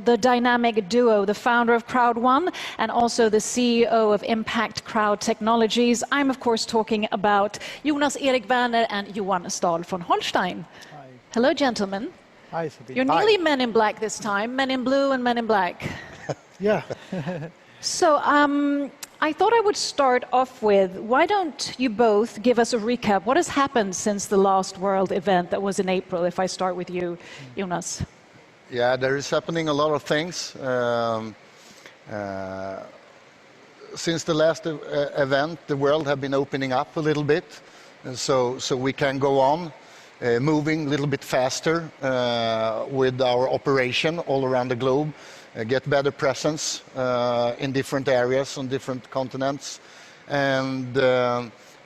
the dynamic duo, the founder of Crowd1 and also the CEO of Impact Crowd Technologies. I'm of course talking about Jonas Erik Werner and Johan Stahl von Holstein. Hi. Hello, gentlemen. Hi, Sabine. You're nearly men in black this time, men in blue and men in black. Yeah. So I thought I would start off with, why don't you both give us a recap? What has happened since the last World event that was in April, if I start with you, Jonas? Yeah, there is happening a lot of things. Since the last event, the world have been opening up a little bit, so we can go on moving a little bit faster with our operation all around the globe, get better presence in different areas on different continents, and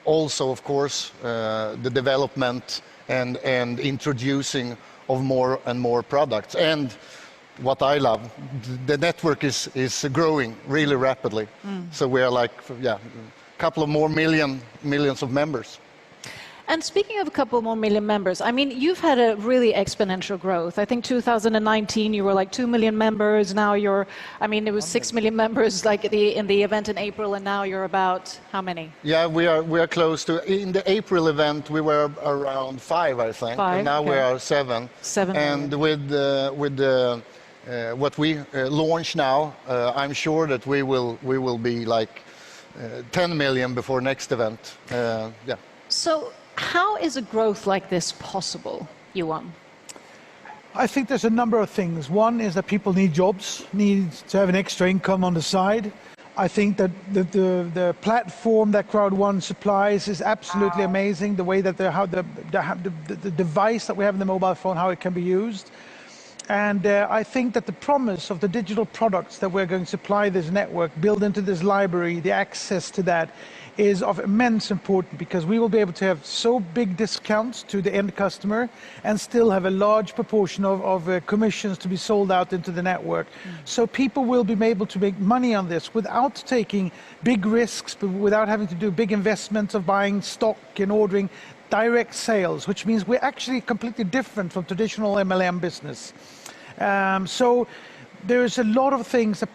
also, of course, the development and introducing of more and more products. And what I love, the network is growing really rapidly. So we are like, yeah, a couple of more millions of members. And speaking of a couple more million members, I mean, you've had a really exponential growth. I think 2019 you were like 2 million members. Now you're, I mean, it was 6 million members like in the event in April, and now you're about how many? Yeah, we are close to. In the April event we were around 5, I think. 5, and now okay. we are 7. 7 And million. with what we launch now, I'm sure that we will be like 10 million before next event. Yeah. So how is a growth like this possible, Johan? I think there's a number of things. One is that people need jobs, need to have an extra income on the side. I think that the platform that Crowd1 supplies is absolutely amazing. The way that the device that we have in the mobile phone, how it can be used. And I think that the promise of the digital products that we're going to supply this network, build into this library, the access to that, is of immense importance, because we will be able to have so big discounts to the end customer and still have a large proportion of commissions to be sold out into the network. So people will be able to make money on this without taking big risks, but without having to do big investments of buying stock and ordering direct sales, which means we're actually completely different from traditional MLM business. So there's a lot of things that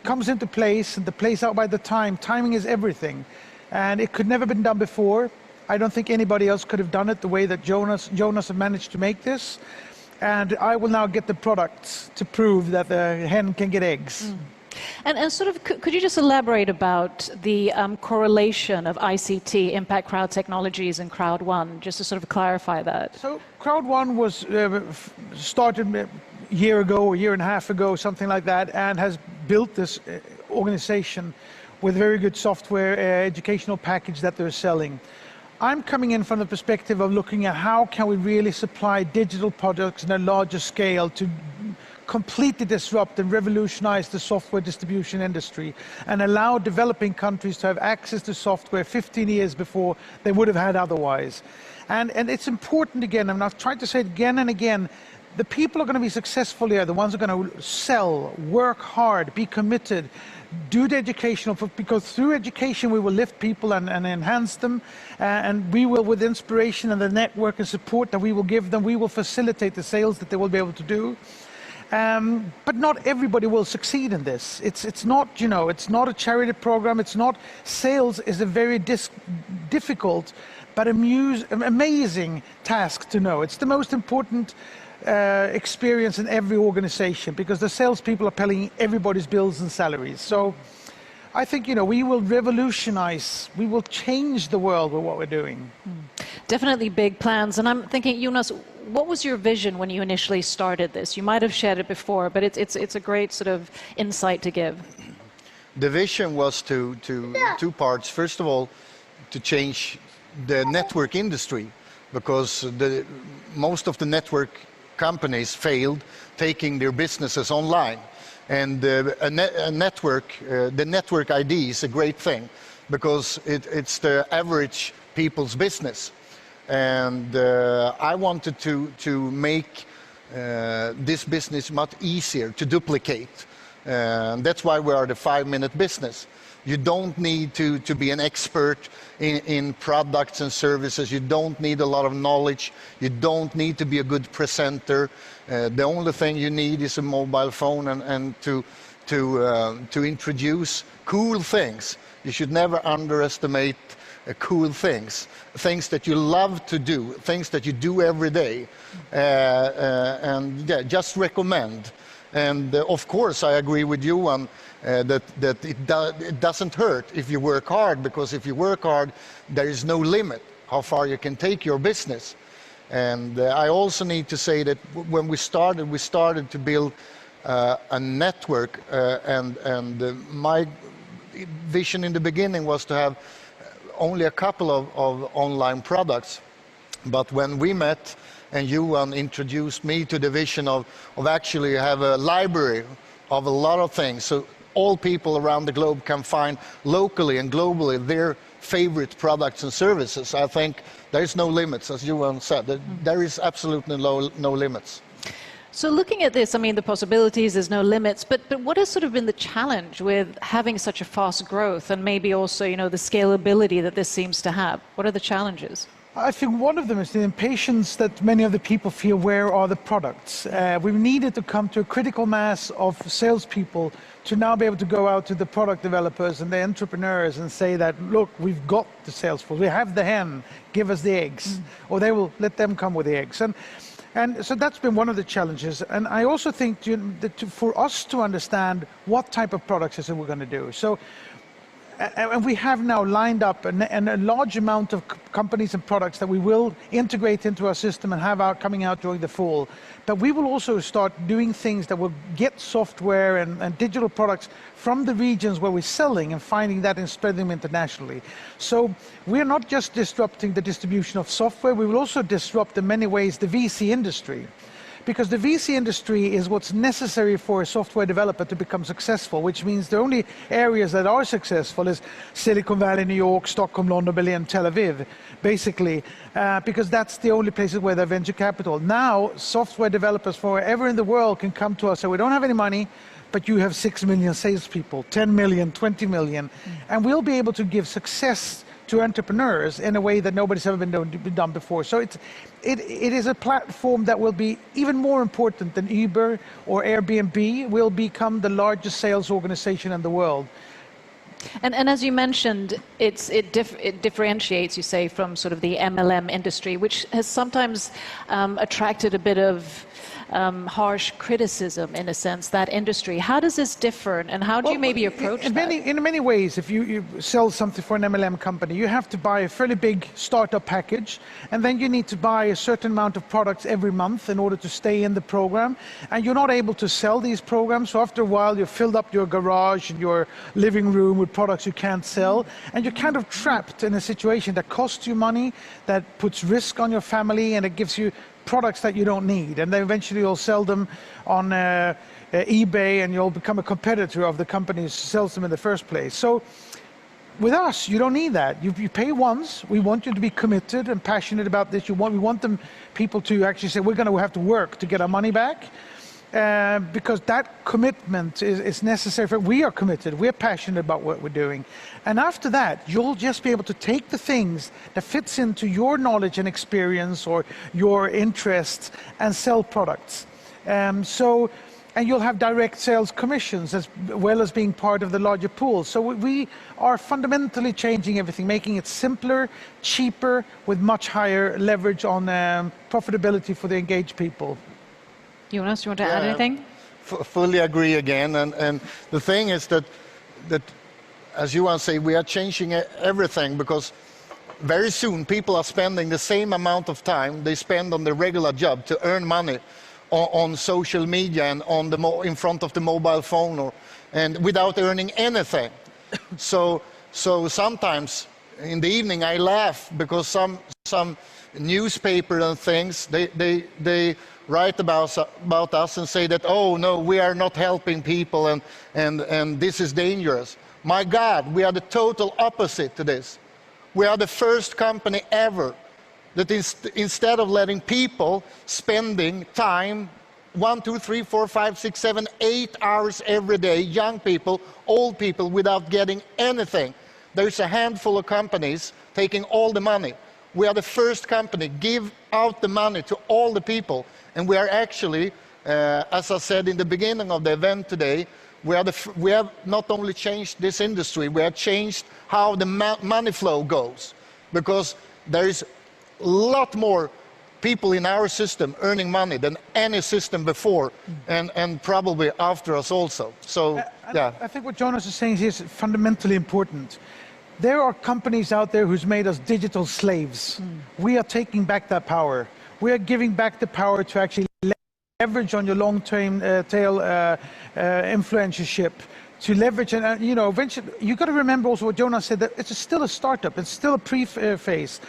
comes into place, and the plays out by the time. Timing is everything, and it could never been done before. I don't think anybody else could have done it the way that Jonas have managed to make this. And I will now get the products to prove that the hen can get eggs. And sort of, could you just elaborate about the correlation of ICT, Impact Crowd Technologies, and Crowd1, just to sort of clarify that? So Crowd1 was started a year ago, a year and a half ago, something like that, and has built this organization with very good software, educational package that they're selling. I'm coming in from the perspective of looking at how can we really supply digital products in a larger scale to completely disrupt and revolutionize the software distribution industry and allow developing countries to have access to software 15 years before they would have had otherwise. And it's important, again, and I've tried to say it again and again, the people are going to be successful here, the ones who are going to sell, work hard, be committed, do the educational, because through education we will lift people and enhance them, and we will, with inspiration and the network and support that we will give them, we will facilitate the sales that they will be able to do. But not everybody will succeed in this. It's not, you know, it's not a charity program. It's not. Sales is a very difficult but amazing task to know. It's the most important experience in every organization, because the salespeople are paying everybody's bills and salaries. So I think, you know, we will revolutionize, we will change the world with what we're doing. Definitely big plans. And I'm thinking, Jonas, what was your vision when you initially started this? You might have shared it before, but it's a great sort of insight to give. The vision was to two parts. First of all, to change the network industry, because most of the network companies failed taking their businesses online. And the network ID is a great thing, because it's the average people's business. And I wanted to make this business much easier to duplicate, That's why we are the 5-minute business. You don't need to be an expert in products and services. You don't need a lot of knowledge. You don't need to be a good presenter. The only thing you need is a mobile phone and to introduce cool things. You should never underestimate cool things that you love to do, things that you do every day, and yeah, just recommend. And of course, I agree with you on that it doesn't hurt if you work hard, because if you work hard, there is no limit how far you can take your business. And I also need to say that when we started to build a network, and my vision in the beginning was to have only a couple of online products. But when we met and Johan introduced me to the vision of actually have a library of a lot of things, so all people around the globe can find locally and globally their favorite products and services, I think there is no limits, as Johan said. There is absolutely no limits. So looking at this, I mean, the possibilities, there's no limits, but what has sort of been the challenge with having such a fast growth, and maybe also, you know, the scalability that this seems to have? What are the challenges? I think one of them is the impatience that many of the people feel, where are the products? We've needed to come to a critical mass of salespeople to now be able to go out to the product developers and the entrepreneurs and say that, look, we've got the sales force, we have the hen, give us the eggs, or they will let them come with the eggs. And so that's been one of the challenges. And I also think that for us to understand what type of products is it we're going to do. So, and we have now lined up a large amount of companies and products that we will integrate into our system and have coming out during the fall. But we will also start doing things that will get software and digital products from the regions where we're selling and finding that and spreading them internationally. So we're not just disrupting the distribution of software, we will also disrupt in many ways the VC industry. Because the VC industry is what's necessary for a software developer to become successful, which means the only areas that are successful is Silicon Valley, New York, Stockholm, London, Berlin, Tel Aviv, basically, because that's the only places where there's venture capital. Now, software developers from wherever in the world can come to us and say, we don't have any money, but you have 6 million salespeople, 10 million, 20 million, and we'll be able to give success to entrepreneurs in a way that nobody's ever been done before. So it is a platform that will be even more important than Uber or Airbnb, will become the largest sales organization in the world. And as you mentioned, it differentiates, you say, from sort of the MLM industry, which has sometimes attracted a bit of harsh criticism, in a sense, that industry. How does this differ, and how do you maybe approach that? In many ways, if you sell something for an MLM company, you have to buy a fairly big startup package, and then you need to buy a certain amount of products every month in order to stay in the program, and you're not able to sell these programs, so after a while you've filled up your garage and your living room with products you can't sell, and you're kind of trapped in a situation that costs you money, that puts risk on your family, and it gives you products that you don't need, and then eventually you'll sell them on eBay, and you'll become a competitor of the company who sells them in the first place. So with us, you don't need that. You pay once. We want you to be committed and passionate about this. We want people to actually say, we're going to have to work to get our money back, because that commitment is necessary. We are committed. We're passionate about what we're doing. And after that, you'll just be able to take the things that fits into your knowledge and experience or your interests and sell products. And you'll have direct sales commissions as well as being part of the larger pool. So we are fundamentally changing everything, making it simpler, cheaper, with much higher leverage on profitability for the engaged people. Jonas, you want to add anything? Fully agree again. And the thing is that as Johan said, we are changing everything, because very soon people are spending the same amount of time they spend on their regular job to earn money on social media and in front of the mobile phone, and without earning anything. So sometimes in the evening I laugh, because some newspaper and things, they write about us and say that, oh no, we are not helping people and this is dangerous. My God, we are the total opposite to this. We are the first company ever that instead of letting people spending time 1, 2, 3, 4, 5, 6, 7, 8 hours every day, young people, old people, without getting anything. There's a handful of companies taking all the money. We are the first company, give out the money to all the people. And we are actually, as I said in the beginning of the event today, we have not only changed this industry, we have changed how the money flow goes. Because there is a lot more people in our system earning money than any system before, and probably after us also. So, yeah. I think what Jonas is saying is fundamentally important. There are companies out there who's made us digital slaves. We are taking back that power. We are giving back the power to actually leverage on your long-term tail influencership, to leverage, and you know, eventually, you got to remember also what Jonas said, that it's still a startup, it's still a pre-phase.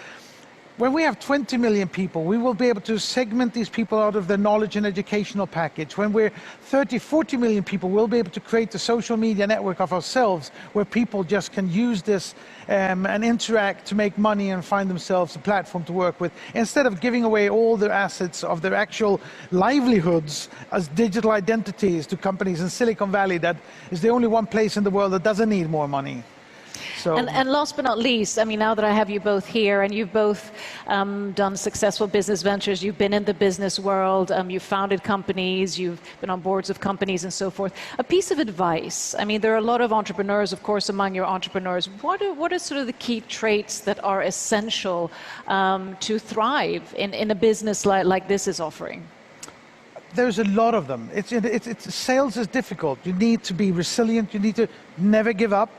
When we have 20 million people, we will be able to segment these people out of the knowledge and educational package. When we're 30, 40 million people, we'll be able to create the social media network of ourselves where people just can use this and interact to make money and find themselves a platform to work with, instead of giving away all their assets of their actual livelihoods as digital identities to companies in Silicon Valley that is the only one place in the world that doesn't need more money. So. And last but not least, I mean, now that I have you both here, and you've both done successful business ventures, you've been in the business world, you've founded companies, you've been on boards of companies and so forth. A piece of advice, I mean, there are a lot of entrepreneurs, of course, among your entrepreneurs. What are sort of the key traits that are essential to thrive in a business like this is offering? There's a lot of them. Sales is difficult. You need to be resilient. You need to never give up.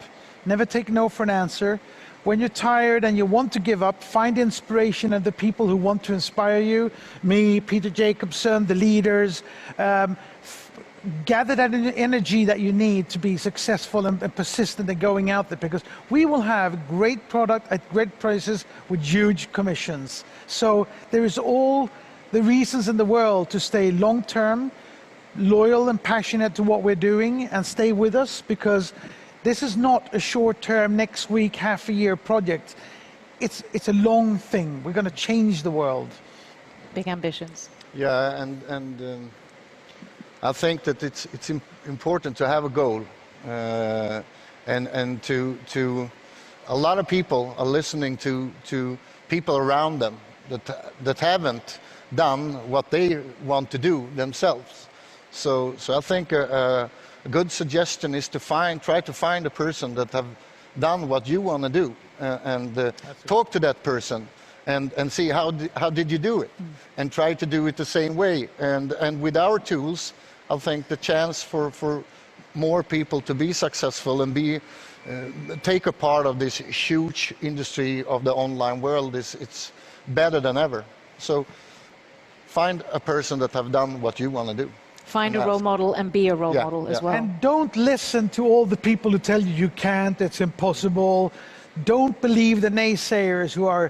Never take no for an answer. When you're tired and you want to give up, find inspiration in the people who want to inspire you. Me, Peter Jacobson, the leaders. Gather that energy that you need to be successful and persistent in going out there, because we will have great product at great prices with huge commissions. So there is all the reasons in the world to stay long-term, loyal and passionate to what we're doing, and stay with us, because this is not a short-term, next week, half a year project. It's a long thing. We're going to change the world. Big ambitions. Yeah, and I think that it's important to have a goal, and to a lot of people are listening to people around them that haven't done what they want to do themselves. So I think a good suggestion is to try to find a person that have done what you want to do, and talk to that person and see how did you do it, and try to do it the same way. And with our tools, I think the chance for more people to be successful and take a part of this huge industry of the online world it's better than ever. So find a person that have done what you want to do. Find a role model and be a role model as well. And don't listen to all the people who tell you can't, it's impossible. Don't believe the naysayers who are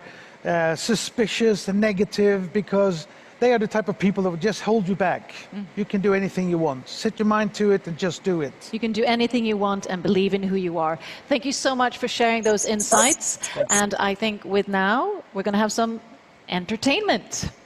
suspicious and negative, because they are the type of people that will just hold you back. You can do anything you want. Set your mind to it and just do it. You can do anything you want and believe in who you are. Thank you so much for sharing those insights. And I think with now, we're going to have some entertainment.